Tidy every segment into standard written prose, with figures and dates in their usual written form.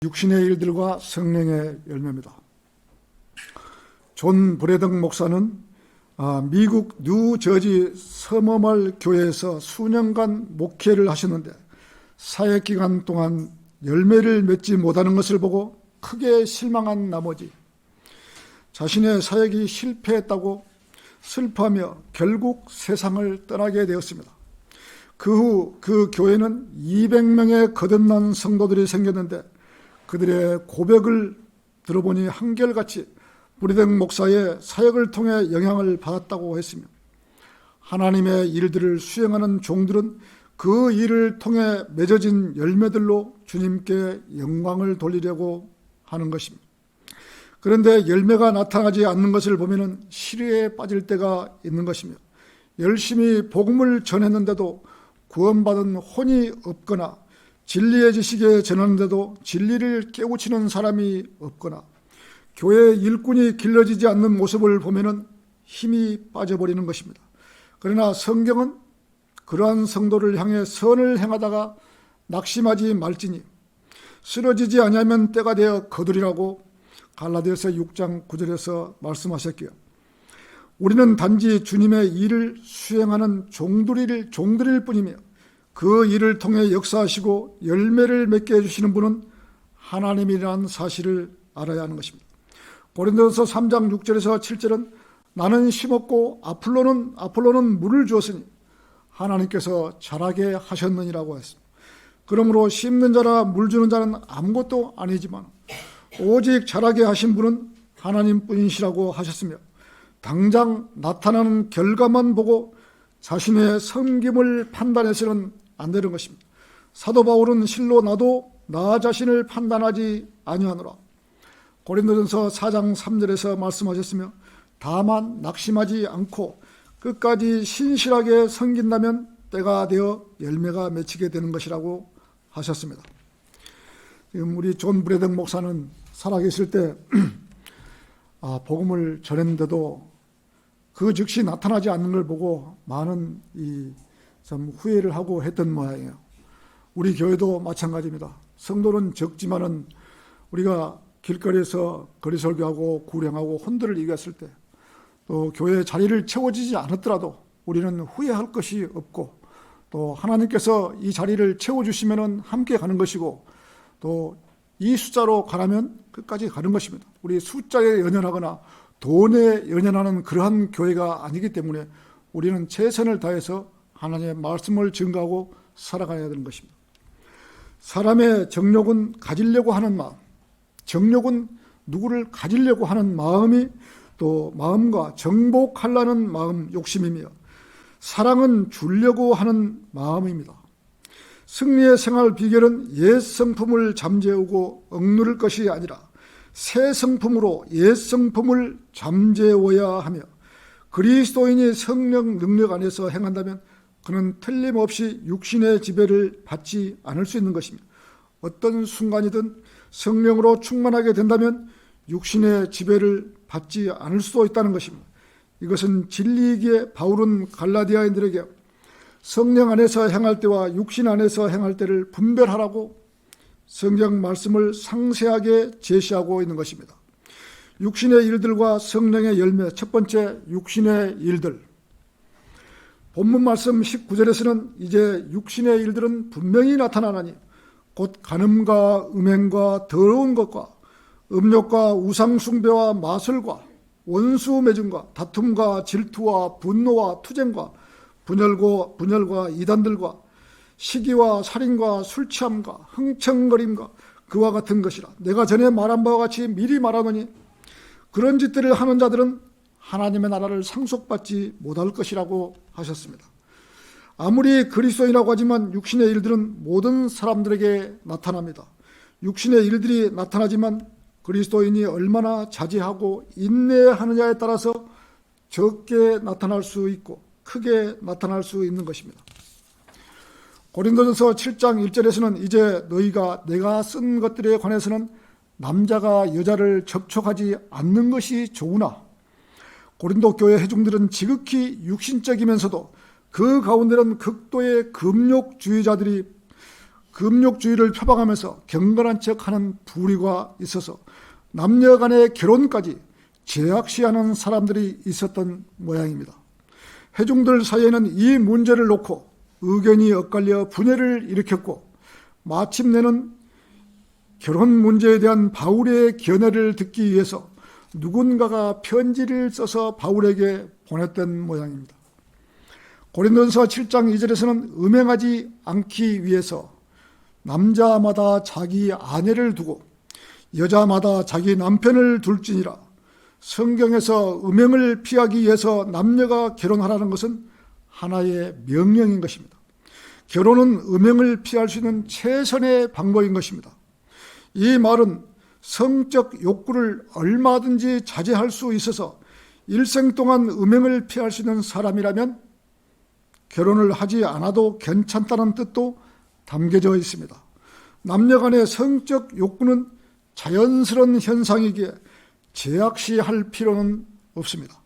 육신의 일들과 성령의 열매입니다. 존 브래덕 목사는 미국 뉴저지 서머멀 교회에서 수년간 목회를 하셨는데 사역기간 동안 열매를 맺지 못하는 것을 보고 크게 실망한 나머지 자신의 사역이 실패했다고 슬퍼하며 결국 세상을 떠나게 되었습니다. 그 후 그 교회는 200명의 거듭난 성도들이 생겼는데 그들의 고백을 들어보니 한결같이 브래덕 목사의 사역을 통해 영향을 받았다고 했으며 하나님의 일들을 수행하는 종들은 그 일을 통해 맺어진 열매들로 주님께 영광을 돌리려고 하는 것입니다. 그런데 열매가 나타나지 않는 것을 보면 시리에 빠질 때가 있는 것이며 열심히 복음을 전했는데도 구원받은 혼이 없거나 진리의 지식에 전하는데도 진리를 깨우치는 사람이 없거나 교회 일꾼이 길러지지 않는 모습을 보면 힘이 빠져버리는 것입니다. 그러나 성경은 그러한 성도를 향해 선을 행하다가 낙심하지 말지니 쓰러지지 아니하면 때가 되어 거두리라고 갈라디아서 6장 9절에서 말씀하셨기에 우리는 단지 주님의 일을 수행하는 종들일 뿐이며 그 일을 통해 역사하시고 열매를 맺게 해주시는 분은 하나님이라는 사실을 알아야 하는 것입니다. 고린도전서 3장 6절에서 7절은 나는 심었고 아폴로는 물을 주었으니 하나님께서 자라게 하셨느니라고 했습니다. 그러므로 심는 자라 물 주는 자는 아무것도 아니지만 오직 자라게 하신 분은 하나님뿐이시라고 하셨으며 당장 나타나는 결과만 보고 자신의 섬김을 판단해서는 안 되는 것입니다. 사도 바울은 실로 나도 나 자신을 판단하지 아니하노라. 고린도전서 4장 3절에서 말씀하셨으며 다만 낙심하지 않고 끝까지 신실하게 섬긴다면 때가 되어 열매가 맺히게 되는 것이라고 하셨습니다. 지금 우리 존 브래덕 목사는 살아계실 때 복음을 전했는데도 그 즉시 나타나지 않는 걸 보고 많은 참 후회를 하고 했던 모양이에요. 우리 교회도 마찬가지입니다. 성도는 적지만은 우리가 길거리에서 거리설교하고 구령하고 혼들을 이겼을 때 또 교회 자리를 채워지지 않았더라도 우리는 후회할 것이 없고 또 하나님께서 이 자리를 채워주시면 함께 가는 것이고 또 이 숫자로 가라면 끝까지 가는 것입니다. 우리 숫자에 연연하거나 돈에 연연하는 그러한 교회가 아니기 때문에 우리는 최선을 다해서 하나님의 말씀을 증거하고 살아가야 되는 것입니다. 사람의 정욕은 가지려고 하는 마음, 정욕은 누구를 가지려고 하는 마음이 또 마음과 정복하려는 마음, 욕심이며 사랑은 주려고 하는 마음입니다. 승리의 생활 비결은 옛 성품을 잠재우고 억누를 것이 아니라 새 성품으로 옛 성품을 잠재워야 하며 그리스도인이 성령 능력 안에서 행한다면 그는 틀림없이 육신의 지배를 받지 않을 수 있는 것입니다. 어떤 순간이든 성령으로 충만하게 된다면 육신의 지배를 받지 않을 수도 있다는 것입니다. 이것은 진리이기에 바울은 갈라디아인들에게 성령 안에서 행할 때와 육신 안에서 행할 때를 분별하라고 성경 말씀을 상세하게 제시하고 있는 것입니다. 육신의 일들과 성령의 열매, 첫 번째 육신의 일들. 본문 말씀 19절에서는 이제 육신의 일들은 분명히 나타나나니 곧 간음과 음행과 더러운 것과 음욕과 우상숭배와 마술과 원수 맺음과 다툼과 질투와 분노와 투쟁과 분열과 이단들과 시기와 살인과 술취함과 흥청거림과 그와 같은 것이라. 내가 전에 말한 바와 같이 미리 말하노니 그런 짓들을 하는 자들은 하나님의 나라를 상속받지 못할 것이라고 하셨습니다. 아무리 그리스도인이라고 하지만 육신의 일들은 모든 사람들에게 나타납니다. 육신의 일들이 나타나지만 그리스도인이 얼마나 자제하고 인내하느냐에 따라서 적게 나타날 수 있고 크게 나타날 수 있는 것입니다. 고린도전서 7장 1절에서는 이제 너희가 내가 쓴 것들에 관해서는 남자가 여자를 접촉하지 않는 것이 좋으나 고린도 교회 회중들은 지극히 육신적이면서도 그 가운데는 극도의 금욕주의자들이 금욕주의를 표방하면서 경건한 척하는 부류가 있어서 남녀 간의 결혼까지 제약시하는 사람들이 있었던 모양입니다. 회중들 사이에는 이 문제를 놓고 의견이 엇갈려 분열을 일으켰고, 마침내는 결혼 문제에 대한 바울의 견해를 듣기 위해서 누군가가 편지를 써서 바울에게 보냈던 모양입니다. 고린도전서 7장 2절에서는 음행하지 않기 위해서 남자마다 자기 아내를 두고 여자마다 자기 남편을 둘지니라. 성경에서 음행을 피하기 위해서 남녀가 결혼하라는 것은 하나의 명령인 것입니다. 결혼은 음행을 피할 수 있는 최선의 방법인 것입니다. 이 말은 성적 욕구를 얼마든지 자제할 수 있어서 일생 동안 음행을 피할 수 있는 사람이라면 결혼을 하지 않아도 괜찮다는 뜻도 담겨져 있습니다. 남녀 간의 성적 욕구는 자연스러운 현상이기에 제약시할 필요는 없습니다.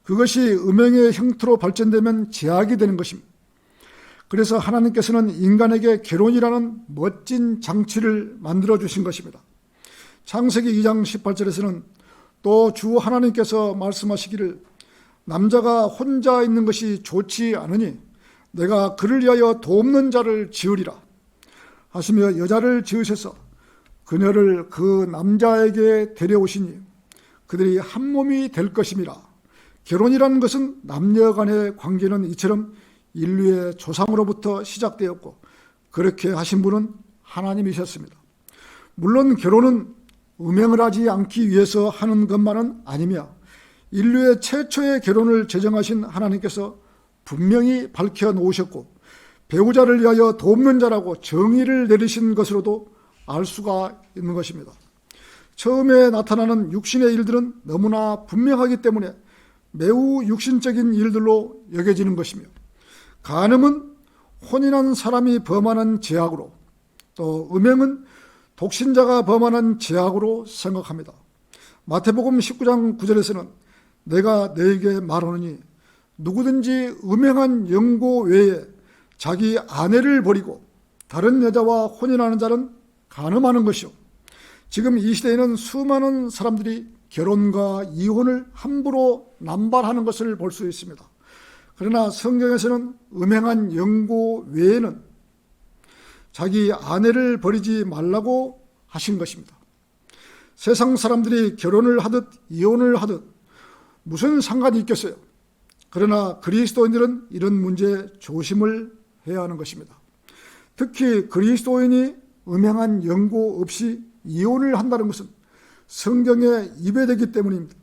그것이 음행의 형태로 발전되면 제약이 되는 것입니다. 그래서 하나님께서는 인간에게 결혼이라는 멋진 장치를 만들어 주신 것입니다. 창세기 2장 18절에서는 또 주 하나님께서 말씀하시기를 남자가 혼자 있는 것이 좋지 않으니 내가 그를 위하여 돕는 자를 지으리라 하시며 여자를 지으셔서 그녀를 그 남자에게 데려오시니 그들이 한 몸이 될 것임이라. 결혼이라는 것은 남녀 간의 관계는 이처럼 인류의 조상으로부터 시작되었고 그렇게 하신 분은 하나님이셨습니다. 물론 결혼은 음행을 하지 않기 위해서 하는 것만은 아니며 인류의 최초의 결혼을 제정하신 하나님께서 분명히 밝혀놓으셨고 배우자를 위하여 돕는 자라고 정의를 내리신 것으로도 알 수가 있는 것입니다. 처음에 나타나는 육신의 일들은 너무나 분명하기 때문에 매우 육신적인 일들로 여겨지는 것이며 간음은 혼인한 사람이 범하는 죄악으로 또 음행은 독신자가 범하는 죄악으로 생각합니다. 마태복음 19장 9절에서는 내가 너에게 말하노니 누구든지 음행한 영고 외에 자기 아내를 버리고 다른 여자와 혼인하는 자는 간음하는 것이요. 지금 이 시대에는 수많은 사람들이 결혼과 이혼을 함부로 남발하는 것을 볼 수 있습니다. 그러나 성경에서는 음행한 영고 외에는 자기 아내를 버리지 말라고 하신 것입니다. 세상 사람들이 결혼을 하듯 이혼을 하듯 무슨 상관이 있겠어요? 그러나 그리스도인들은 이런 문제에 조심을 해야 하는 것입니다. 특히 그리스도인이 음행한 영고 없이 이혼을 한다는 것은 성경에 위배되기 때문입니다.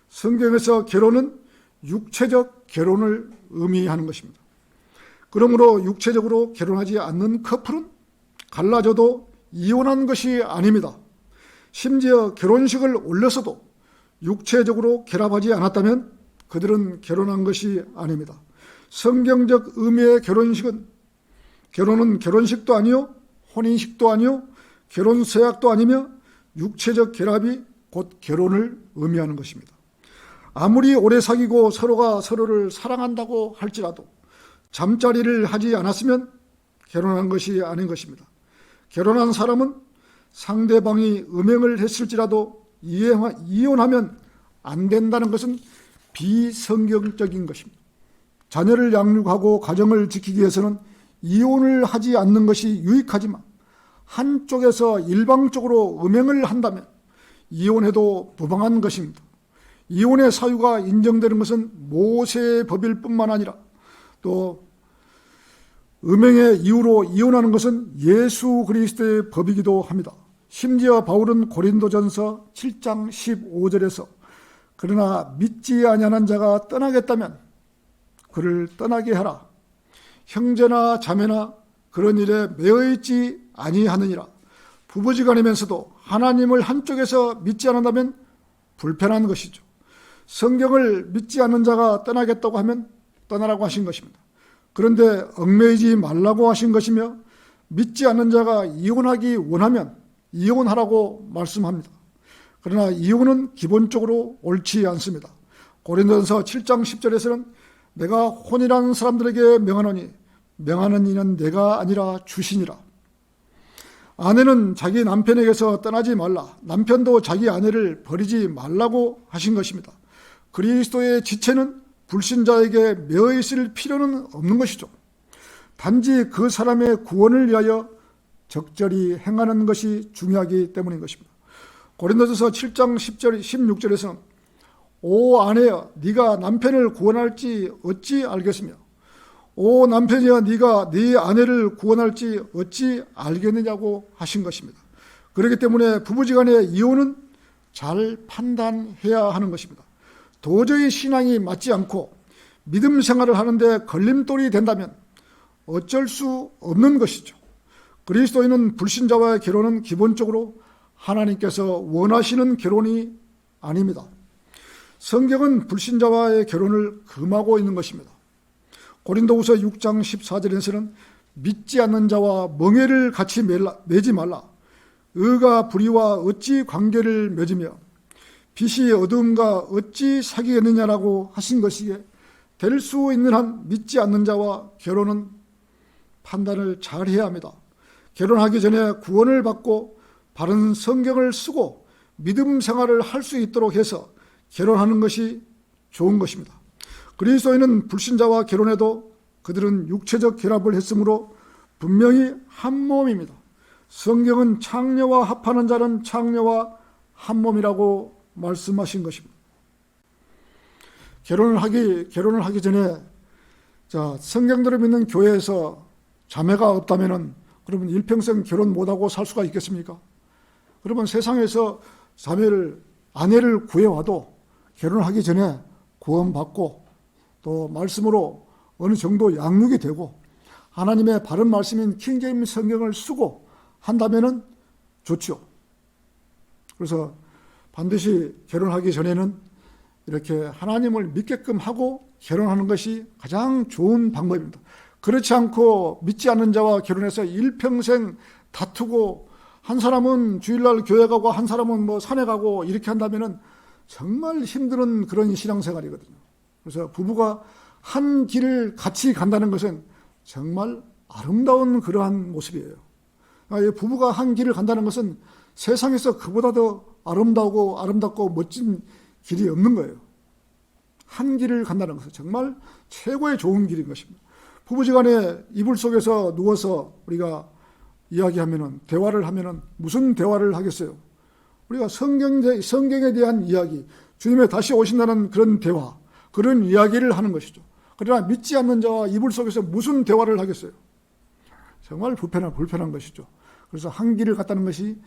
성경에서 결혼은 육체적 결혼을 의미하는 것입니다. 그러므로 육체적으로 결혼하지 않는 커플은 갈라져도 이혼한 것이 아닙니다. 심지어 결혼식을 올려서도 육체적으로 결합하지 않았다면 그들은 결혼한 것이 아닙니다. 성경적 의미의 결혼은 결혼식도 아니요 혼인식도 아니요 결혼 서약도 아니며 육체적 결합이 곧 결혼을 의미하는 것입니다. 아무리 오래 사귀고 서로가 서로를 사랑한다고 할지라도 잠자리를 하지 않았으면 결혼한 것이 아닌 것입니다. 결혼한 사람은 상대방이 음행을 했을지라도 이혼하면 안 된다는 것은 비성경적인 것입니다. 자녀를 양육하고 가정을 지키기 위해서는 이혼을 하지 않는 것이 유익하지만 한쪽에서 일방적으로 음행을 한다면 이혼해도 부당한 것입니다. 이혼의 사유가 인정되는 것은 모세의 법일 뿐만 아니라 또 음행의 이유로 이혼하는 것은 예수 그리스도의 법이기도 합니다. 심지어 바울은 고린도전서 7장 15절에서 그러나 믿지 아니하는 자가 떠나겠다면 그를 떠나게 하라. 형제나 자매나 그런 일에 매여 있지 아니하느니라. 부부지간이면서도 하나님을 한쪽에서 믿지 않는다면 불편한 것이죠. 성경을 믿지 않는 자가 떠나겠다고 하면 떠나라고 하신 것입니다. 그런데 얽매이지 말라고 하신 것이며 믿지 않는 자가 이혼하기 원하면 이혼하라고 말씀합니다. 그러나 이혼은 기본적으로 옳지 않습니다. 고린도전서 7장 10절에서는 내가 혼인한 사람들에게 명하노니 명하는 이는 내가 아니라 주시니라. 아내는 자기 남편에게서 떠나지 말라. 남편도 자기 아내를 버리지 말라고 하신 것입니다. 그리스도의 지체는 불신자에게 매어 있을 필요는 없는 것이죠. 단지 그 사람의 구원을 위하여 적절히 행하는 것이 중요하기 때문인 것입니다. 고린도전서 7장 10절 16절에서는 오 아내여 네가 남편을 구원할지 어찌 알겠으며 오 남편이여 네가 네 아내를 구원할지 어찌 알겠느냐고 하신 것입니다. 그렇기 때문에 부부지간의 이혼은 잘 판단해야 하는 것입니다. 도저히 신앙이 맞지 않고 믿음 생활을 하는데 걸림돌이 된다면 어쩔 수 없는 것이죠. 그리스도인은 불신자와의 결혼은 기본적으로 하나님께서 원하시는 결혼이 아닙니다. 성경은 불신자와의 결혼을 금하고 있는 것입니다. 고린도후서 6장 14절에서는 믿지 않는 자와 멍에를 같이 매지 말라. 의가 불의와 어찌 관계를 맺으며 빛이 어두움과 어찌 사귀겠느냐라고 하신 것이기에 될 수 있는 한 믿지 않는 자와 결혼은 판단을 잘 해야 합니다. 결혼하기 전에 구원을 받고 바른 성경을 쓰고 믿음 생활을 할 수 있도록 해서 결혼하는 것이 좋은 것입니다. 그리스도인은 불신자와 결혼해도 그들은 육체적 결합을 했으므로 분명히 한 몸입니다. 성경은 창녀와 합하는 자는 창녀와 한 몸이라고 말씀하신 것입니다. 결혼을 하기 전에 성경대로 믿는 교회에서 자매가 없다면은 그러면 일평생 결혼 못하고 살 수가 있겠습니까? 그러면 세상에서 아내를 구해와도 결혼하기 전에 구원받고 또 말씀으로 어느 정도 양육이 되고 하나님의 바른 말씀인 킹제임스 성경을 쓰고 한다면은 좋죠. 그래서 반드시 결혼하기 전에는 이렇게 하나님을 믿게끔 하고 결혼하는 것이 가장 좋은 방법입니다. 그렇지 않고 믿지 않는 자와 결혼해서 일평생 다투고 한 사람은 주일날 교회 가고 한 사람은 산에 가고 이렇게 한다면은 정말 힘든 그런 신앙생활이거든요. 그래서 부부가 한 길을 같이 간다는 것은 정말 아름다운 그러한 모습이에요. 부부가 한 길을 간다는 것은 세상에서 그보다 더 아름답고 멋진 길이 없는 거예요. 한 길을 간다는 것은 정말 최고의 좋은 길인 것입니다. 부부지간에 이불 속에서 누워서 우리가 이야기하면은 대화를 하면은 무슨 대화를 하겠어요? 우리가 성경에 대한 이야기, 주님의 다시 오신다는 그런 대화, 그런 이야기를 하는 것이죠. 그러나 믿지 않는 자와 이불 속에서 무슨 대화를 하겠어요? 정말 불편한 것이죠. 그래서 한 길을 갔다는 것이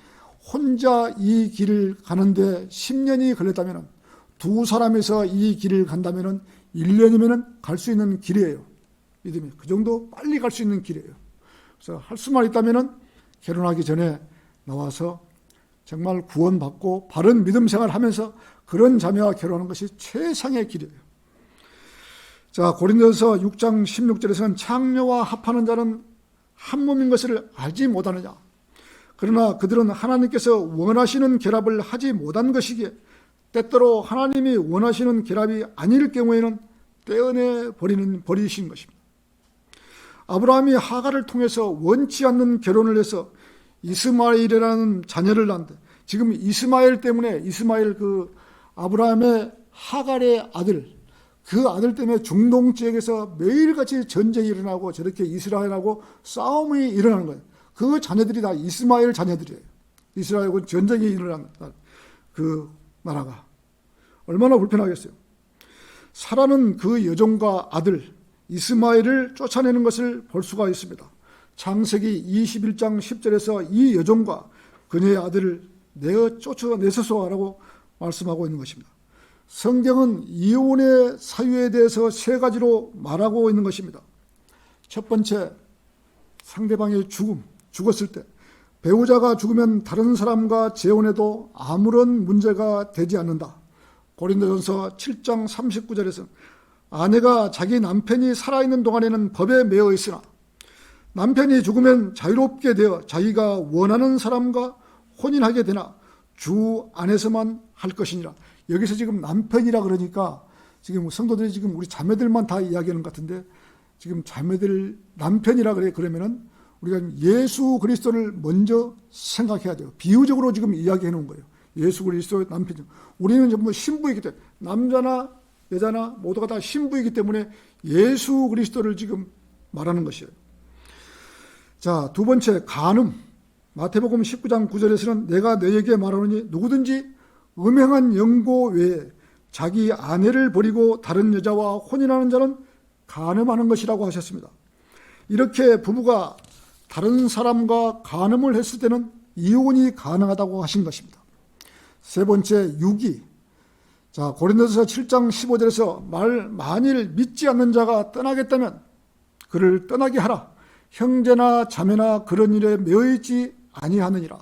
혼자 이 길을 가는데 10년이 걸렸다면 두 사람에서 이 길을 간다면 1년이면 갈 수 있는 길이에요. 믿음이 그 정도 빨리 갈 수 있는 길이에요. 그래서 할 수만 있다면 결혼하기 전에 나와서 정말 구원받고 바른 믿음 생활하면서 그런 자매와 결혼하는 것이 최상의 길이에요. 고린도전서 6장 16절에서는 창녀와 합하는 자는 한 몸인 것을 알지 못하느냐. 그러나 그들은 하나님께서 원하시는 결합을 하지 못한 것이기에 때때로 하나님이 원하시는 결합이 아닐 경우에는 떼어내 버리신 것입니다. 아브라함이 하갈을 통해서 원치 않는 결혼을 해서 이스마엘이라는 자녀를 낳는데 지금 이스마엘 때문에 아브라함의 하갈의 아들, 그 아들 때문에 중동 지역에서 매일같이 전쟁이 일어나고 저렇게 이스라엘하고 싸움이 일어나는 거예요. 그 자녀들이 다 이스마엘 자녀들이에요. 이스라엘하고 전쟁이 일어난 그 나라가 얼마나 불편하겠어요. 사라는 그 여종과 아들 이스마엘을 쫓아내는 것을 볼 수가 있습니다. 창세기 21장 10절에서 이 여종과 그녀의 아들을 내어 쫓아내소서라고 말씀하고 있는 것입니다. 성경은 이혼의 사유에 대해서 세 가지로 말하고 있는 것입니다. 첫 번째, 상대방의 죽었을 때 배우자가 죽으면 다른 사람과 재혼해도 아무런 문제가 되지 않는다. 고린도전서 7장 39절에서 아내가 자기 남편이 살아있는 동안에는 법에 매어 있으나 남편이 죽으면 자유롭게 되어 자기가 원하는 사람과 혼인하게 되나 주 안에서만 할 것이니라. 여기서 지금 남편이라 그러니까 지금 성도들이 지금 우리 자매들만 다 이야기하는 것 같은데 지금 자매들 남편이라 그러면은 우리가 예수 그리스도를 먼저 생각해야 돼요. 비유적으로 지금 이야기해 놓은 거예요. 예수 그리스도의 남편. 우리는 전부 신부이기 때문에, 남자나 여자나 모두가 다 신부이기 때문에 예수 그리스도를 지금 말하는 것이에요. 자, 두 번째, 간음. 마태복음 19장 9절에서는 내가 너에게 말하노니 누구든지 음행한 영고 외에 자기 아내를 버리고 다른 여자와 혼인하는 자는 간음하는 것이라고 하셨습니다. 이렇게 부부가 다른 사람과 간음을 했을 때는 이혼이 가능하다고 하신 것입니다. 세 번째, 유기. 자, 고린도서 7장 15절에서 만일 믿지 않는 자가 떠나겠다면 그를 떠나게 하라. 형제나 자매나 그런 일에 매여 있지 아니하느니라.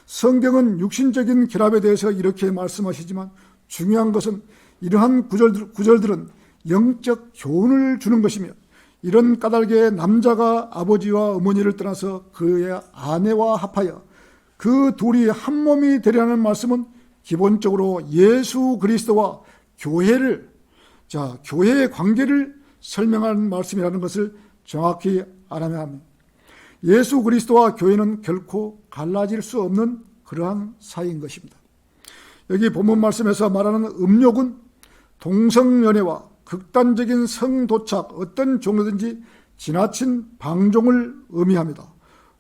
성경은 육신적인 결합에 대해서 이렇게 말씀하시지만 중요한 것은 이러한 구절들은 영적 교훈을 주는 것이며, 이런 까닭에 남자가 아버지와 어머니를 떠나서 그의 아내와 합하여 그 둘이 한 몸이 되려는 말씀은 기본적으로 예수 그리스도와 교회의 관계를 설명하는 말씀이라는 것을 정확히 알아야 합니다. 예수 그리스도와 교회는 결코 갈라질 수 없는 그러한 사이인 것입니다. 여기 본문 말씀에서 말하는 음욕은 동성연애와 극단적인 성도착, 어떤 종류든지 지나친 방종을 의미합니다.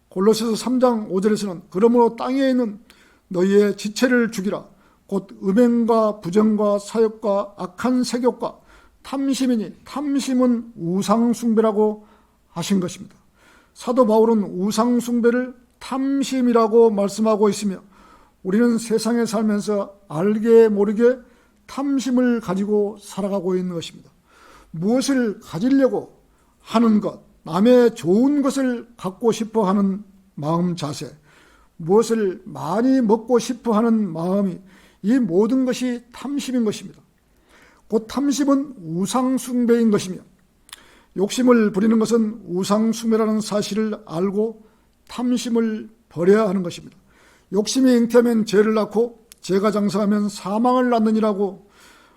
골로새서 3장 5절에서는 그러므로 땅에 있는 너희의 지체를 죽이라. 곧 음행과 부정과 사욕과 악한 색욕과 탐심이니 탐심은 우상숭배라고 하신 것입니다. 사도 바울은 우상숭배를 탐심이라고 말씀하고 있으며, 우리는 세상에 살면서 알게 모르게 탐심을 가지고 살아가고 있는 것입니다. 무엇을 가지려고 하는 것, 남의 좋은 것을 갖고 싶어 하는 마음 자세, 무엇을 많이 먹고 싶어 하는 마음이, 이 모든 것이 탐심인 것입니다. 곧 탐심은 우상숭배인 것이며, 욕심을 부리는 것은 우상숭배라는 사실을 알고 탐심을 버려야 하는 것입니다. 욕심이 잉태하면 죄를 낳고 죄가 장성하면 사망을 낳느니라고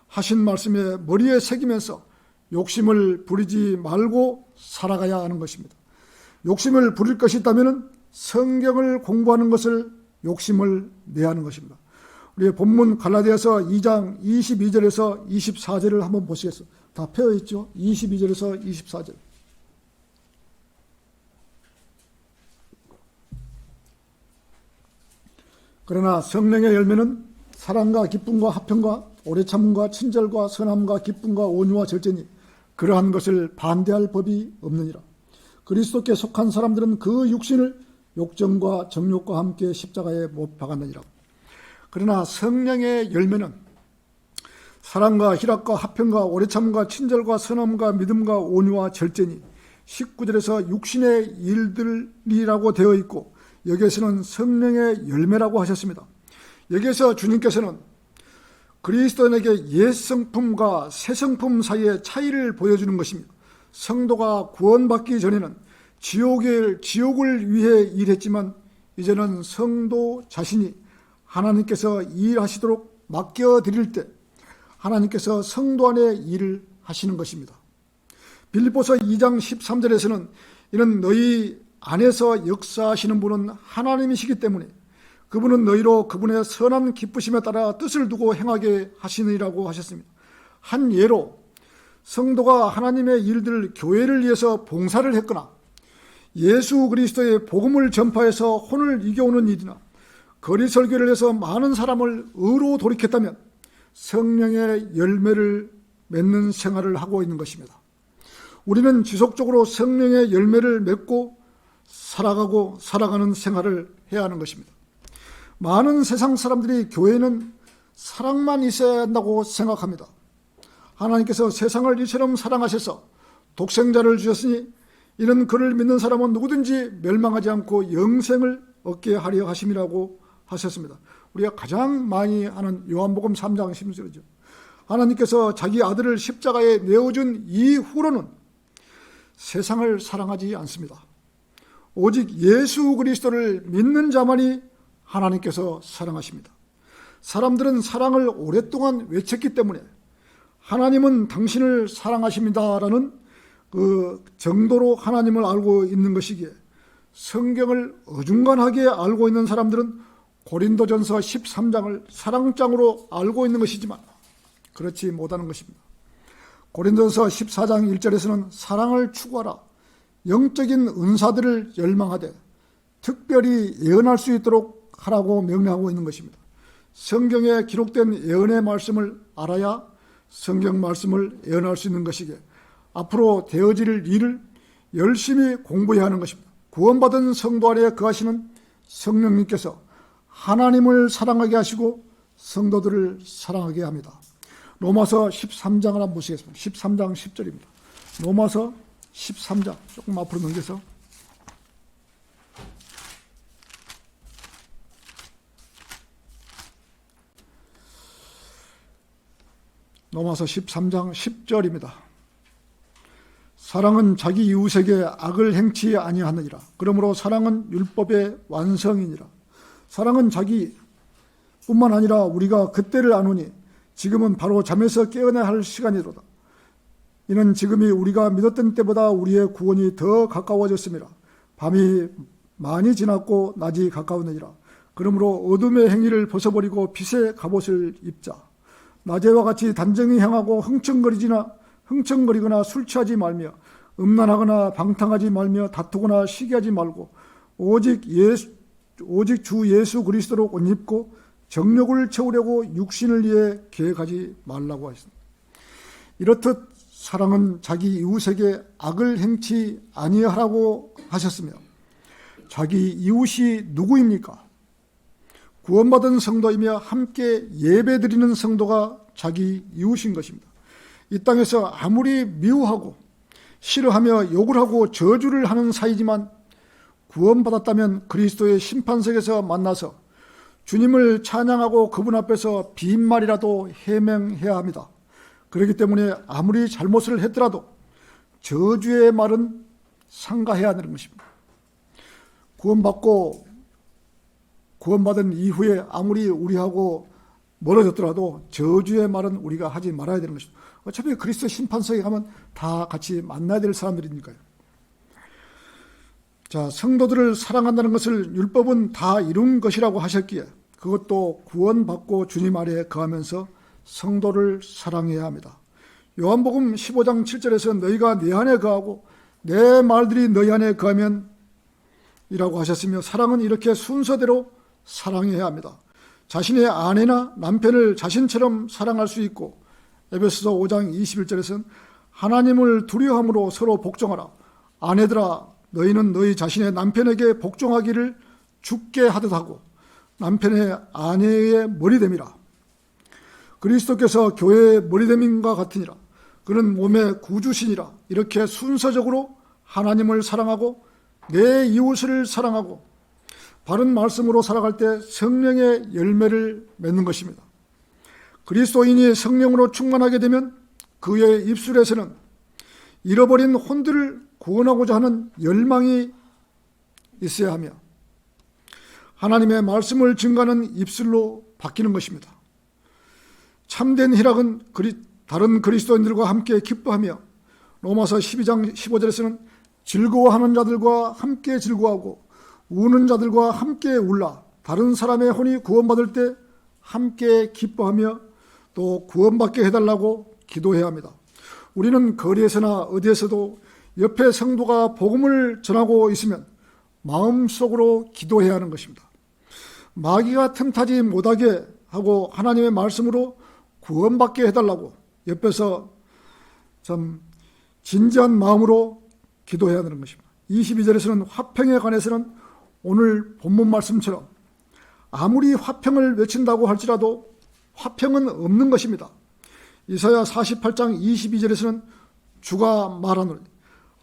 하신 말씀에 머리에 새기면서 욕심을 부리지 말고 살아가야 하는 것입니다. 욕심을 부릴 것이 있다면 성경을 공부하는 것을 욕심을 내야 하는 것입니다. 우리 본문 갈라디아서 2장 22절에서 24절을 한번 보시겠습니다. 다 펴어 있죠? 22절에서 24절. 그러나 성령의 열매는 사랑과 기쁨과 화평과 오래 참음과 친절과 선함과 기쁨과 온유와 절제니 그러한 것을 반대할 법이 없느니라. 그리스도께 속한 사람들은 그 육신을 욕정과 정욕과 함께 십자가에 못 박았느니라. 그러나 성령의 열매는 사랑과 희락과 화평과 오래 참음과 친절과 선함과 믿음과 온유와 절제니 19절에서 육신의 일들이라고 되어 있고, 여기에서는 성령의 열매라고 하셨습니다. 여기에서 주님께서는 그리스도인에게 옛 성품과 새 성품 사이의 차이를 보여주는 것입니다. 성도가 구원받기 전에는 지옥을 위해 일했지만 이제는 성도 자신이 하나님께서 일하시도록 맡겨드릴 때 하나님께서 성도 안에 일을 하시는 것입니다. 빌립보서 2장 13절에서는 이는 너희 안에서 역사하시는 분은 하나님이시기 때문에 그분은 너희로 그분의 선한 기쁘심에 따라 뜻을 두고 행하게 하시느니라고 하셨습니다. 한 예로 성도가 하나님의 일들, 교회를 위해서 봉사를 했거나 예수 그리스도의 복음을 전파해서 혼을 이겨오는 일이나 거리 설교를 해서 많은 사람을 의로 돌이켰다면 성령의 열매를 맺는 생활을 하고 있는 것입니다. 우리는 지속적으로 성령의 열매를 맺고 살아가는 생활을 해야 하는 것입니다. 많은 세상 사람들이 교회는 사랑만 있어야 한다고 생각합니다. 하나님께서 세상을 이처럼 사랑하셔서 독생자를 주셨으니 이는 그를 믿는 사람은 누구든지 멸망하지 않고 영생을 얻게 하려 하심이라고 하셨습니다. 우리가 가장 많이 하는 요한복음 3장 16절이죠. 하나님께서 자기 아들을 십자가에 내어준 이후로는 세상을 사랑하지 않습니다. 오직 예수 그리스도를 믿는 자만이 하나님께서 사랑하십니다. 사람들은 사랑을 오랫동안 외쳤기 때문에 하나님은 당신을 사랑하십니다라는 그 정도로 하나님을 알고 있는 것이기에 성경을 어중간하게 알고 있는 사람들은 고린도전서 13장을 사랑장으로 알고 있는 것이지만 그렇지 못하는 것입니다. 고린도전서 14장 1절에서는 사랑을 추구하라. 영적인 은사들을 열망하되 특별히 예언할 수 있도록 하라고 명령하고 있는 것입니다. 성경에 기록된 예언의 말씀을 알아야 성경 말씀을 예언할 수 있는 것이기에 앞으로 되어질 일을 열심히 공부해야 하는 것입니다. 구원받은 성도 안에 거하시는 성령님께서 하나님을 사랑하게 하시고 성도들을 사랑하게 합니다. 로마서 13장을 한번 보시겠습니다. 13장 10절입니다. 로마서 13장 조금 앞으로 넘겨서 로마서 13장 10절입니다. 사랑은 자기 이웃에게 악을 행치 아니하느니라. 그러므로 사랑은 율법의 완성이니라. 사랑은 자기뿐만 아니라 우리가 그때를 아노니 지금은 바로 잠에서 깨어나야 할 시간이로다. 이는 지금이 우리가 믿었던 때보다 우리의 구원이 더 가까워졌습니다. 밤이 많이 지났고 낮이 가까우느니라. 그러므로 어둠의 행위를 벗어버리고 빛의 갑옷을 입자. 낮에와 같이 단정히 행하고 흥청거리거나 술 취하지 말며 음란하거나 방탕하지 말며 다투거나 시기하지 말고 오직 주 예수 그리스도로 옷 입고 정욕을 채우려고 육신을 위해 계획하지 말라고 하셨습니다. 이렇듯 사랑은 자기 이웃에게 악을 행치 아니하라고 하셨으며 자기 이웃이 누구입니까? 구원받은 성도이며 함께 예배드리는 성도가 자기 이웃인 것입니다. 이 땅에서 아무리 미워하고 싫어하며 욕을 하고 저주를 하는 사이지만 구원받았다면 그리스도의 심판석에서 만나서 주님을 찬양하고 그분 앞에서 빈말이라도 해명해야 합니다. 그렇기 때문에 아무리 잘못을 했더라도 저주의 말은 삼가해야 하는 것입니다. 구원받은 이후에 아무리 우리하고 멀어졌더라도 저주의 말은 우리가 하지 말아야 되는 것입니다. 어차피 그리스도 심판석에 가면 다 같이 만나야 될 사람들이니까요. 자, 성도들을 사랑한다는 것을 율법은 다 이룬 것이라고 하셨기에 그것도 구원받고 주님 아래에 거하면서 성도를 사랑해야 합니다. 요한복음 15장 7절에서 너희가 내 안에 거하고 내 말들이 너희 안에 거하면 이라고 하셨으며 사랑은 이렇게 순서대로 사랑해야 합니다. 자신의 아내나 남편을 자신처럼 사랑할 수 있고 에베소서 5장 21절에서는 하나님을 두려워함으로 서로 복종하라. 아내들아 너희는 너희 자신의 남편에게 복종하기를 죽게 하듯 하고 남편의 아내의 머리됨이라. 그리스도께서 교회의 머리됨인과 같으니라. 그는 몸의 구주시니라. 이렇게 순서적으로 하나님을 사랑하고 내 이웃을 사랑하고 바른 말씀으로 살아갈 때 성령의 열매를 맺는 것입니다. 그리스도인이 성령으로 충만하게 되면 그의 입술에서는 잃어버린 혼들을 구원하고자 하는 열망이 있어야 하며 하나님의 말씀을 증거하는 입술로 바뀌는 것입니다. 참된 희락은 다른 그리스도인들과 함께 기뻐하며 로마서 12장 15절에서는 즐거워하는 자들과 함께 즐거워하고 우는 자들과 함께 울라. 다른 사람의 혼이 구원받을 때 함께 기뻐하며 또 구원받게 해달라고 기도해야 합니다. 우리는 거리에서나 어디에서도 옆에 성도가 복음을 전하고 있으면 마음속으로 기도해야 하는 것입니다. 마귀가 틈타지 못하게 하고 하나님의 말씀으로 구원받게 해달라고 옆에서 참 진지한 마음으로 기도해야 하는 것입니다. 22절에서는 화평에 관해서는 오늘 본문 말씀처럼 아무리 화평을 외친다고 할지라도 화평은 없는 것입니다. 이사야 48장 22절에서는 주가 말하노니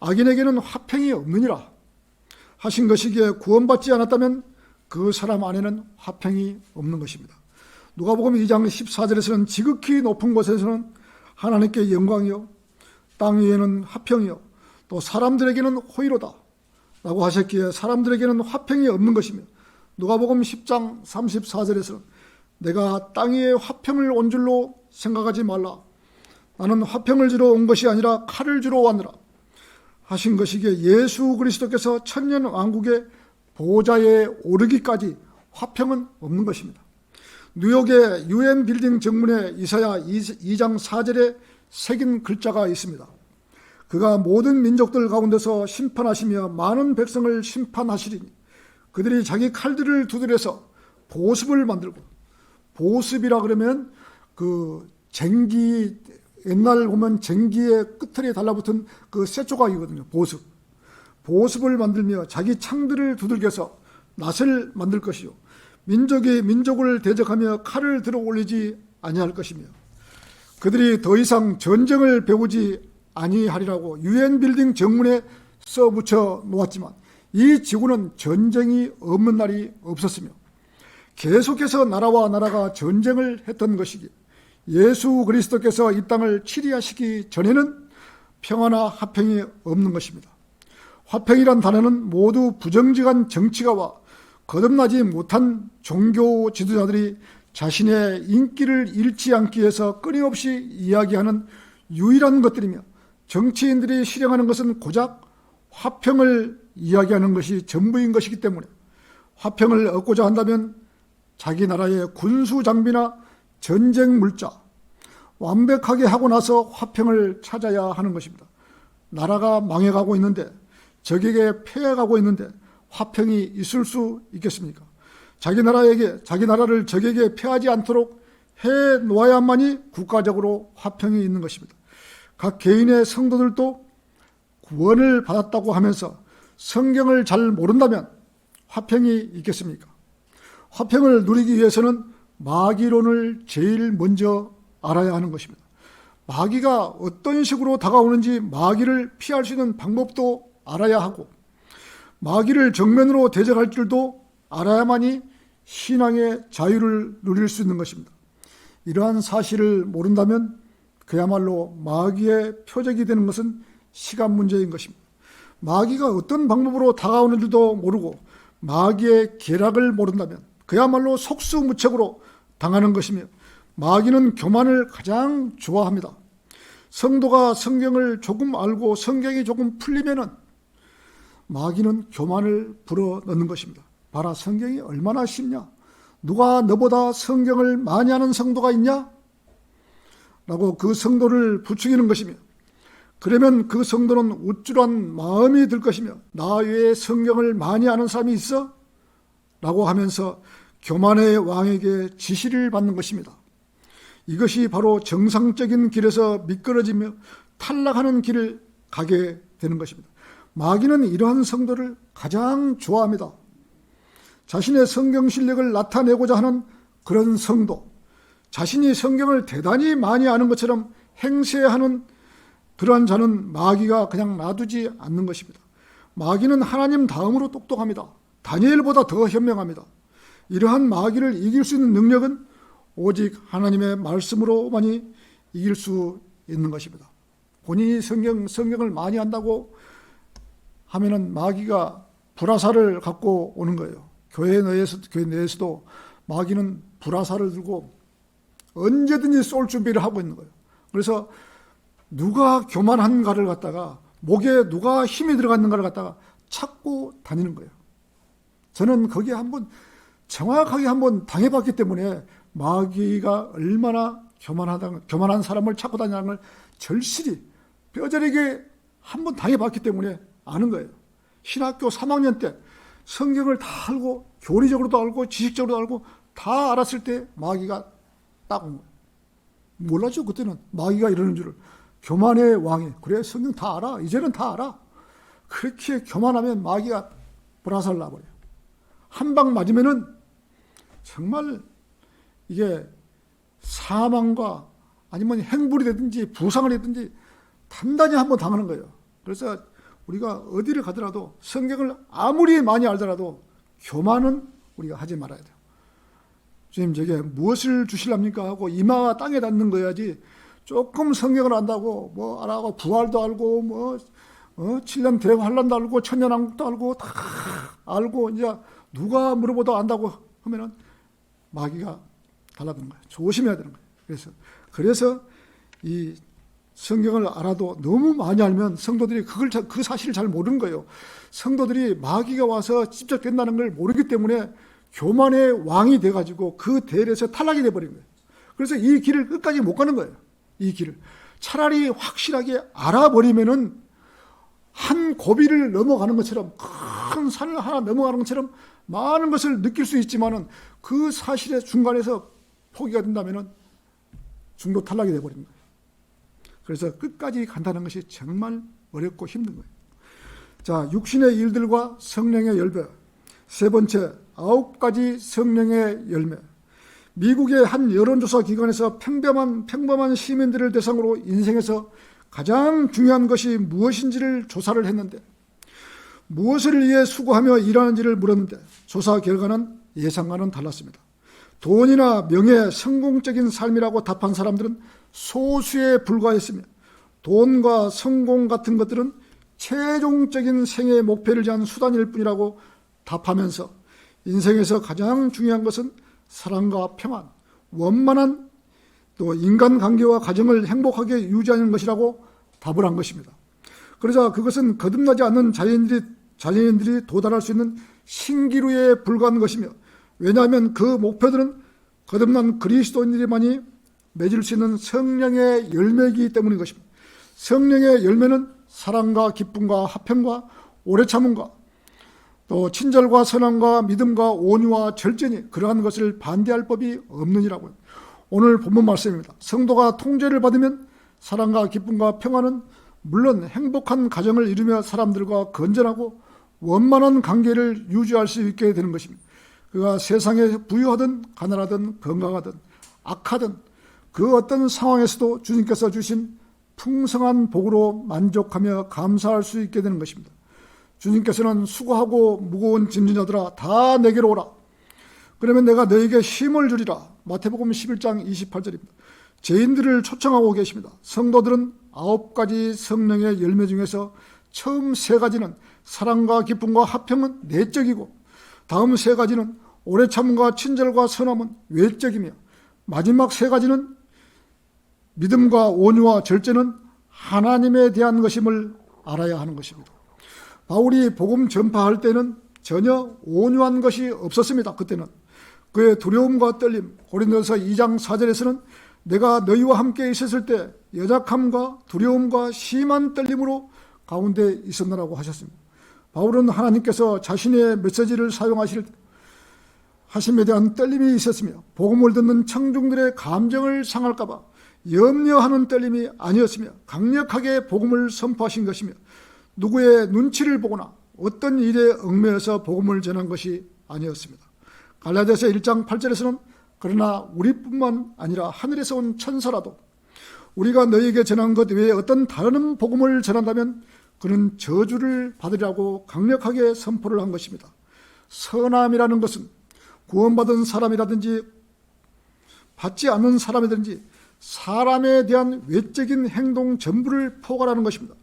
악인에게는 화평이 없느니라 하신 것이기에 구원받지 않았다면 그 사람 안에는 화평이 없는 것입니다. 누가복음 2장 14절에서는 지극히 높은 곳에서는 하나님께 영광이요 땅 위에는 화평이요 또 사람들에게는 호의로다 라고 하셨기에 사람들에게는 화평이 없는 것이며 누가복음 10장 34절에서는 내가 땅 위에 화평을 온 줄로 생각하지 말라. 나는 화평을 주러 온 것이 아니라 칼을 주러 왔느라. 하신 것이기에 예수 그리스도께서 천년 왕국의 보좌에 오르기까지 화평은 없는 것입니다. 뉴욕의 UN 빌딩 정문에 이사야 2장 4절에 새긴 글자가 있습니다. 그가 모든 민족들 가운데서 심판하시며 많은 백성을 심판하시리니 그들이 자기 칼들을 두드려서 보습을 만들고, 보습이라 그러면 그 쟁기, 옛날 보면 쟁기의 끝털에 달라붙은 그 쇠조각이거든요. 보습을 만들며 자기 창들을 두들겨서 낫을 만들 것이요 민족이 민족을 대적하며 칼을 들어 올리지 아니할 것이며 그들이 더 이상 전쟁을 배우지 아니하리라고 UN 빌딩 정문에 써붙여 놓았지만 이 지구는 전쟁이 없는 날이 없었으며 계속해서 나라와 나라가 전쟁을 했던 것이기에 예수 그리스도께서 이 땅을 치리하시기 전에는 평화나 화평이 없는 것입니다. 화평이란 단어는 모두 부정직한 정치가와 거듭나지 못한 종교 지도자들이 자신의 인기를 잃지 않기 위해서 끊임없이 이야기하는 유일한 것들이며 정치인들이 실행하는 것은 고작 화평을 이야기하는 것이 전부인 것이기 때문에 화평을 얻고자 한다면 자기 나라의 군수 장비나 전쟁 물자 완벽하게 하고 나서 화평을 찾아야 하는 것입니다. 나라가 망해가고 있는데, 적에게 패해가고 있는데 화평이 있을 수 있겠습니까? 자기 나라를 적에게 패하지 않도록 해 놓아야만이 국가적으로 화평이 있는 것입니다. 각 개인의 성도들도 구원을 받았다고 하면서 성경을 잘 모른다면 화평이 있겠습니까? 화평을 누리기 위해서는 마귀론을 제일 먼저 알아야 하는 것입니다. 마귀가 어떤 식으로 다가오는지 마귀를 피할 수 있는 방법도 알아야 하고 마귀를 정면으로 대적할 줄도 알아야만이 신앙의 자유를 누릴 수 있는 것입니다. 이러한 사실을 모른다면 그야말로 마귀의 표적이 되는 것은 시간 문제인 것입니다. 마귀가 어떤 방법으로 다가오는지도 모르고 마귀의 계략을 모른다면 그야말로 속수무책으로 당하는 것이며 마귀는 교만을 가장 좋아합니다. 성도가 성경을 조금 알고 성경이 조금 풀리면은 마귀는 교만을 불어넣는 것입니다. 봐라, 성경이 얼마나 쉽냐? 누가 너보다 성경을 많이 아는 성도가 있냐? 라고 그 성도를 부추기는 것이며 그러면 그 성도는 우쭐한 마음이 들 것이며 나 외에 성경을 많이 아는 사람이 있어? 라고 하면서 교만의 왕에게 지시를 받는 것입니다. 이것이 바로 정상적인 길에서 미끄러지며 탈락하는 길을 가게 되는 것입니다. 마귀는 이러한 성도를 가장 좋아합니다. 자신의 성경 실력을 나타내고자 하는 그런 성도, 자신이 성경을 대단히 많이 아는 것처럼 행세하는 그러한 자는 마귀가 그냥 놔두지 않는 것입니다. 마귀는 하나님 다음으로 똑똑합니다. 다니엘보다 더 현명합니다. 이러한 마귀를 이길 수 있는 능력은 오직 하나님의 말씀으로만이 이길 수 있는 것입니다. 본인이 성경을 많이 안다고 하면은 마귀가 불화살을 갖고 오는 거예요. 교회 내에서도 마귀는 불화살을 들고 언제든지 쏠 준비를 하고 있는 거예요. 그래서 누가 교만한가를 갖다가 목에 누가 힘이 들어갔는가를 갖다가 찾고 다니는 거예요. 저는 거기에 정확하게 한번 당해봤기 때문에 마귀가 얼마나 교만한 사람을 찾고 다니는 걸 절실히 뼈저리게 한번 당해봤기 때문에 아는 거예요. 신학교 3학년 때 성경을 다 알고 교리적으로도 알고 지식적으로도 알고 다 알았을 때 마귀가 딱 온 거예요. 몰랐죠 그때는 마귀가 이러는 줄을. 교만의 왕이 그래 성경 다 알아 이제는 다 알아. 그렇게 교만하면 마귀가 불화살 놔버려요. 한 방 맞으면은 정말 이게 사망과 아니면 행불이 되든지 부상을 되든지 단단히 한번 당하는 거예요. 그래서 우리가 어디를 가더라도 성경을 아무리 많이 알더라도 교만은 우리가 하지 말아야 돼요. 주님 제게 무엇을 주실랍니까 하고 이마가 땅에 닿는 거야지 조금 성경을 안다고 뭐 알아고 부활도 알고 7년 대환란도 알고 천년왕국도 알고 다 알고 이제 누가 물어보다 안다고 하면은 마귀가 달라드는 거예요. 조심해야 되는 거예요. 그래서 이 성경을 알아도 너무 많이 알면 성도들이 그 사실을 잘 모르는 거예요. 성도들이 마귀가 와서 집적된다는 걸 모르기 때문에 교만의 왕이 돼가지고 그 대열에서 탈락이 돼버린 거예요. 그래서 이 길을 끝까지 못 가는 거예요. 이 길을. 차라리 확실하게 알아버리면은 한 고비를 넘어가는 것처럼, 큰 산을 하나 넘어가는 것처럼 많은 것을 느낄 수 있지만은 그 사실의 중간에서 포기가 된다면은 중도 탈락이 돼버린 거예요. 그래서 끝까지 간다는 것이 정말 어렵고 힘든 거예요. 자, 육신의 일들과 성령의 열매. 세 번째, 9가지 성령의 열매. 미국의 한 여론조사 기관에서 평범한 시민들을 대상으로 인생에서 가장 중요한 것이 무엇인지를 조사를 했는데, 무엇을 위해 수고하며 일하는지를 물었는데 조사 결과는 예상과는 달랐습니다. 돈이나 명예, 성공적인 삶이라고 답한 사람들은 소수에 불과했으며, 돈과 성공 같은 것들은 최종적인 생애의 목표를 위한 수단일 뿐이라고 답하면서 인생에서 가장 중요한 것은 사랑과 평안, 원만한 또 인간관계와 가정을 행복하게 유지하는 것이라고 답을 한 것입니다. 그러자 그것은 거듭나지 않는 자연인들이 도달할 수 있는 신기루에 불과한 것이며, 왜냐하면 그 목표들은 거듭난 그리스도인들만이 맺을 수 있는 성령의 열매이기 때문인 것입니다. 성령의 열매는 사랑과 기쁨과 화평과 오래 참음과 또 친절과 선함과 믿음과 온유와 절제니 그러한 것을 반대할 법이 없느니라고요. 오늘 본문 말씀입니다. 성도가 통제를 받으면 사랑과 기쁨과 평안은 물론 행복한 가정을 이루며 사람들과 건전하고 원만한 관계를 유지할 수 있게 되는 것입니다. 그가 세상에 부유하든 가난하든 건강하든 악하든 그 어떤 상황에서도 주님께서 주신 풍성한 복으로 만족하며 감사할 수 있게 되는 것입니다. 주님께서는 수고하고 무거운 짐진 자들아 다 내게로 오라. 그러면 내가 너에게 쉼을 주리라. 마태복음 11장 28절입니다. 죄인들을 초청하고 계십니다. 성도들은 9가지 성령의 열매 중에서 처음 3가지는 사랑과 기쁨과 화평은 내적이고, 다음 3가지는 오래 참음과 친절과 선함은 외적이며, 마지막 3가지는 믿음과 온유와 절제는 하나님에 대한 것임을 알아야 하는 것입니다. 바울이 복음 전파할 때는 전혀 온유한 것이 없었습니다. 그때는 그의 두려움과 떨림, 고린도서 2장 4절에서는 내가 너희와 함께 있었을 때 연약함과 두려움과 심한 떨림으로 가운데 있었느라고 하셨습니다. 바울은 하나님께서 자신의 메시지를 사용하실 하심에 대한 떨림이 있었으며, 복음을 듣는 청중들의 감정을 상할까 봐 염려하는 떨림이 아니었으며, 강력하게 복음을 선포하신 것이며, 누구의 눈치를 보거나 어떤 일에 얽매여서 복음을 전한 것이 아니었습니다. 갈라디아서 1장 8절에서는 그러나 우리뿐만 아니라 하늘에서 온 천사라도 우리가 너희에게 전한 것 외에 어떤 다른 복음을 전한다면 그는 저주를 받으리라고 강력하게 선포를 한 것입니다. 선함이라는 것은 구원받은 사람이라든지 받지 않는 사람이든지 사람에 대한 외적인 행동 전부를 포괄하는 것입니다.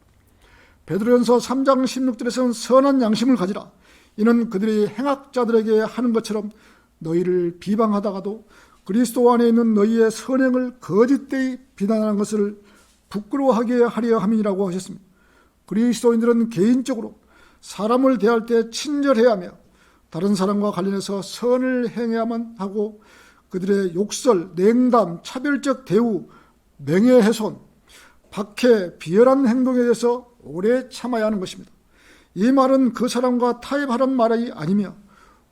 베드로전서 3장 16절에서는 선한 양심을 가지라. 이는 그들이 행악자들에게 하는 것처럼 너희를 비방하다가도 그리스도 안에 있는 너희의 선행을 거짓되이 비난하는 것을 부끄러워하게 하려 함이라고 하셨습니다. 그리스도인들은 개인적으로 사람을 대할 때 친절해야 하며 다른 사람과 관련해서 선을 행해야만 하고, 그들의 욕설, 냉담, 차별적 대우, 명예훼손, 박해, 비열한 행동에 대해서 오래 참아야 하는 것입니다. 이 말은 그 사람과 타협하라는 말이 아니며,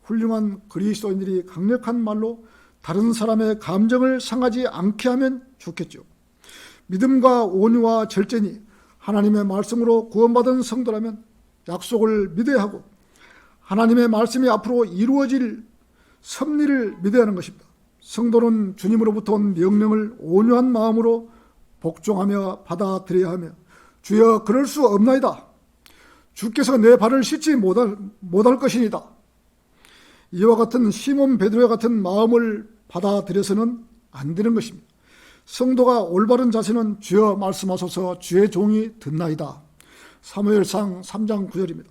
훌륭한 그리스도인들이 강력한 말로 다른 사람의 감정을 상하지 않게 하면 좋겠죠. 믿음과 온유와 절제니 하나님의 말씀으로 구원받은 성도라면 약속을 믿어야 하고, 하나님의 말씀이 앞으로 이루어질 섭리를 믿어야 하는 것입니다. 성도는 주님으로부터 온 명령을 온유한 마음으로 복종하며 받아들여야 하며, 주여 그럴 수 없나이다. 주께서 내 발을 씻지 못할 것이니다. 이와 같은 시몬 베드로와 같은 마음을 받아들여서는 안 되는 것입니다. 성도가 올바른 자세는 주여 말씀하소서 주의 종이 듣나이다. 사무엘상 3장 9절입니다.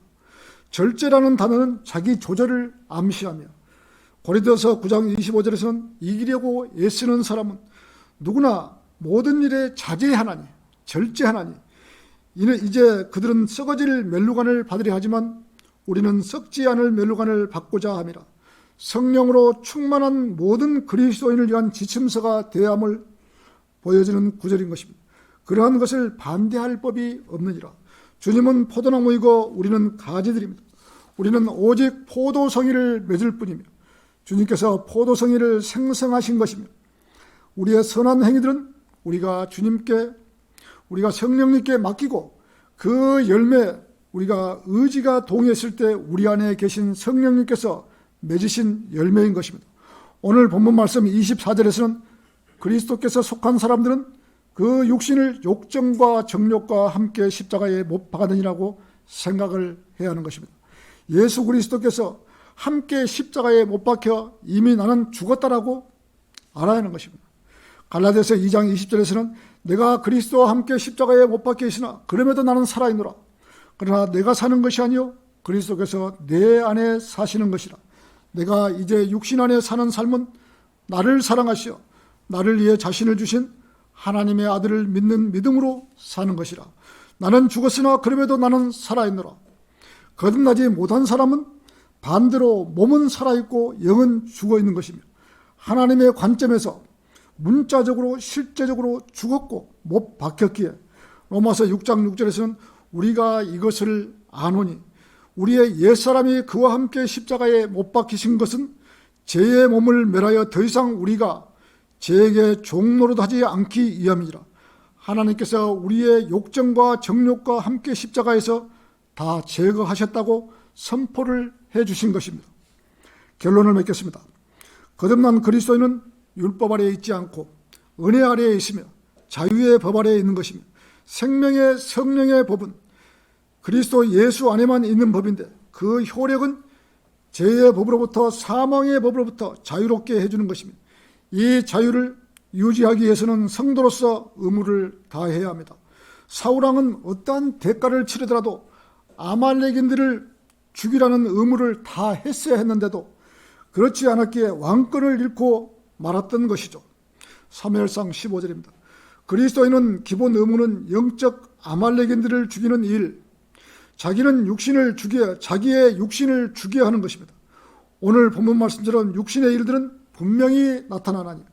절제라는 단어는 자기 조절을 암시하며, 고린도서 9장 25절에서는 이기려고 애쓰는 사람은 누구나 모든 일에 자제하나니 절제하나니 이는 이제 그들은 썩어질 멸류관을 받으려 하지만 우리는 썩지 않을 멸류관을 받고자 함이라. 성령으로 충만한 모든 그리스도인을 위한 지침서가 되어함을 보여주는 구절인 것입니다. 그러한 것을 반대할 법이 없느니라. 주님은 포도나무이고 우리는 가지들입니다. 우리는 오직 포도성이를 맺을 뿐이며 주님께서 포도성이를 생성하신 것이며 우리의 선한 행위들은 우리가 성령님께 맡기고 그 열매, 우리가 의지가 동의했을 때 우리 안에 계신 성령님께서 맺으신 열매인 것입니다. 오늘 본문 말씀 24절에서는 그리스도께서 속한 사람들은 그 육신을 욕정과 정욕과 함께 십자가에 못 박아느니라고 생각을 해야 하는 것입니다. 예수 그리스도께서 함께 십자가에 못 박혀 이미 나는 죽었다라고 알아야 하는 것입니다. 갈라디아서 2장 20절에서는 내가 그리스도와 함께 십자가에 못 박혀 있으나 그럼에도 나는 살아있노라. 그러나 내가 사는 것이 아니요 그리스도께서 내 안에 사시는 것이라. 내가 이제 육신 안에 사는 삶은 나를 사랑하시어 나를 위해 자신을 주신 하나님의 아들을 믿는 믿음으로 사는 것이라. 나는 죽었으나 그럼에도 나는 살아있노라. 거듭나지 못한 사람은 반대로 몸은 살아있고 영은 죽어있는 것이며 하나님의 관점에서 문자적으로 실제적으로 죽었고 못 박혔기에 로마서 6장 6절에서는 우리가 이것을 아노니 우리의 옛사람이 그와 함께 십자가에 못 박히신 것은 죄의 몸을 멸하여 더 이상 우리가 죄에게 종노릇하지 않기 위함이라. 하나님께서 우리의 욕정과 정욕과 함께 십자가에서 다 제거하셨다고 선포를 해주신 것입니다. 결론을 맺겠습니다. 거듭난 그리스도인은 율법 아래에 있지 않고 은혜 아래에 있으며 자유의 법 아래에 있는 것이며 생명의 성령의 법은 그리스도 예수 안에만 있는 법인데 그 효력은 죄의 법으로부터 사망의 법으로부터 자유롭게 해주는 것입니다. 이 자유를 유지하기 위해서는 성도로서 의무를 다해야 합니다. 사울왕은 어떠한 대가를 치르더라도 아말렉인들을 죽이라는 의무를 다 했어야 했는데도 그렇지 않았기에 왕권을 잃고 말았던 것이죠. 사무엘상 15절입니다. 그리스도인은 기본 의무는 영적 아말렉인들을 죽이는 일, 자기의 육신을 죽여야 하는 것입니다. 오늘 본문 말씀처럼 육신의 일들은 분명히 나타나나니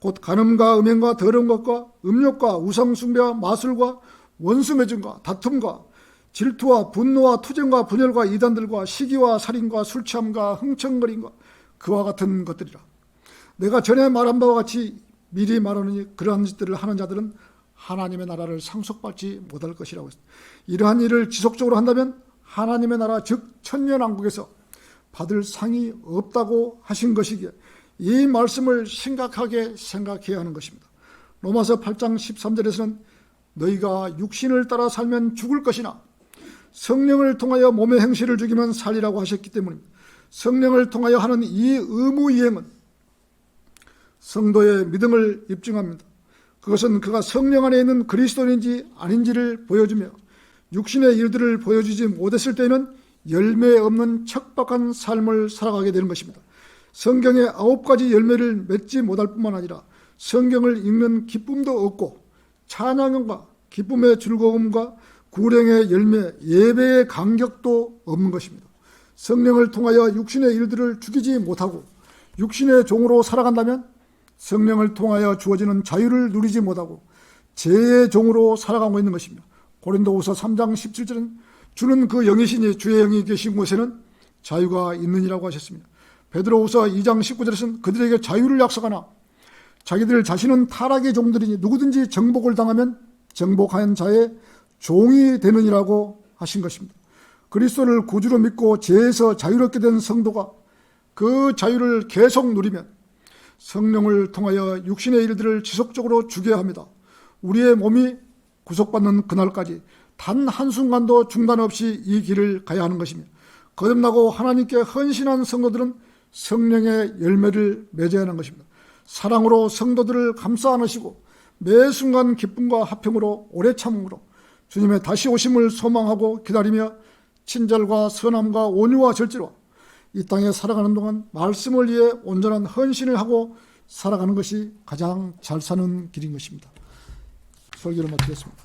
곧 간음과 음행과 더러운 것과 음욕과 우상숭배와 마술과 원수매증과 다툼과 질투와 분노와 투정과 분열과 이단들과 시기와 살인과 술취함과 흥청거림과 그와 같은 것들이라. 내가 전에 말한 바와 같이 미리 말하노니 그러한 짓들을 하는 자들은 하나님의 나라를 상속받지 못할 것이라고 했습니다. 이러한 일을 지속적으로 한다면 하나님의 나라 즉 천년왕국에서 받을 상이 없다고 하신 것이기에 이 말씀을 심각하게 생각해야 하는 것입니다. 로마서 8장 13절에서는 너희가 육신을 따라 살면 죽을 것이나 성령을 통하여 몸의 행실을 죽이면 살리라고 하셨기 때문입니다. 성령을 통하여 하는 이 의무 이행은 성도의 믿음을 입증합니다. 그것은 그가 성령 안에 있는 그리스도인인지 아닌지를 보여주며 육신의 일들을 보여주지 못했을 때에는 열매 없는 척박한 삶을 살아가게 되는 것입니다. 성경의 9가지 열매를 맺지 못할 뿐만 아니라 성경을 읽는 기쁨도 없고 찬양과 기쁨의 즐거움과 구령의 열매, 예배의 감격도 없는 것입니다. 성령을 통하여 육신의 일들을 죽이지 못하고 육신의 종으로 살아간다면 성령을 통하여 주어지는 자유를 누리지 못하고 죄의 종으로 살아가고 있는 것입니다. 고린도후서 3장 17절은 주는 그 영이시니 주의 영이 계신 곳에는 자유가 있느니라고 하셨습니다. 베드로후서 2장 19절에서는 그들에게 자유를 약속하나 자기들 자신은 타락의 종들이니 누구든지 정복을 당하면 정복한 자의 종이 되느니라고 하신 것입니다. 그리스도를 구주로 믿고 죄에서 자유롭게 된 성도가 그 자유를 계속 누리면 성령을 통하여 육신의 일들을 지속적으로 죽여야 합니다. 우리의 몸이 구속받는 그날까지 단 한순간도 중단 없이 이 길을 가야 하는 것입니다. 거듭나고 하나님께 헌신한 성도들은 성령의 열매를 맺어야 하는 것입니다. 사랑으로 성도들을 감싸 안으시고 매 순간 기쁨과 화평으로 오래 참음으로 주님의 다시 오심을 소망하고 기다리며 친절과 선함과 온유와 절제로 이 땅에 살아가는 동안 말씀을 위해 온전한 헌신을 하고 살아가는 것이 가장 잘 사는 길인 것입니다. 설교를 마치겠습니다.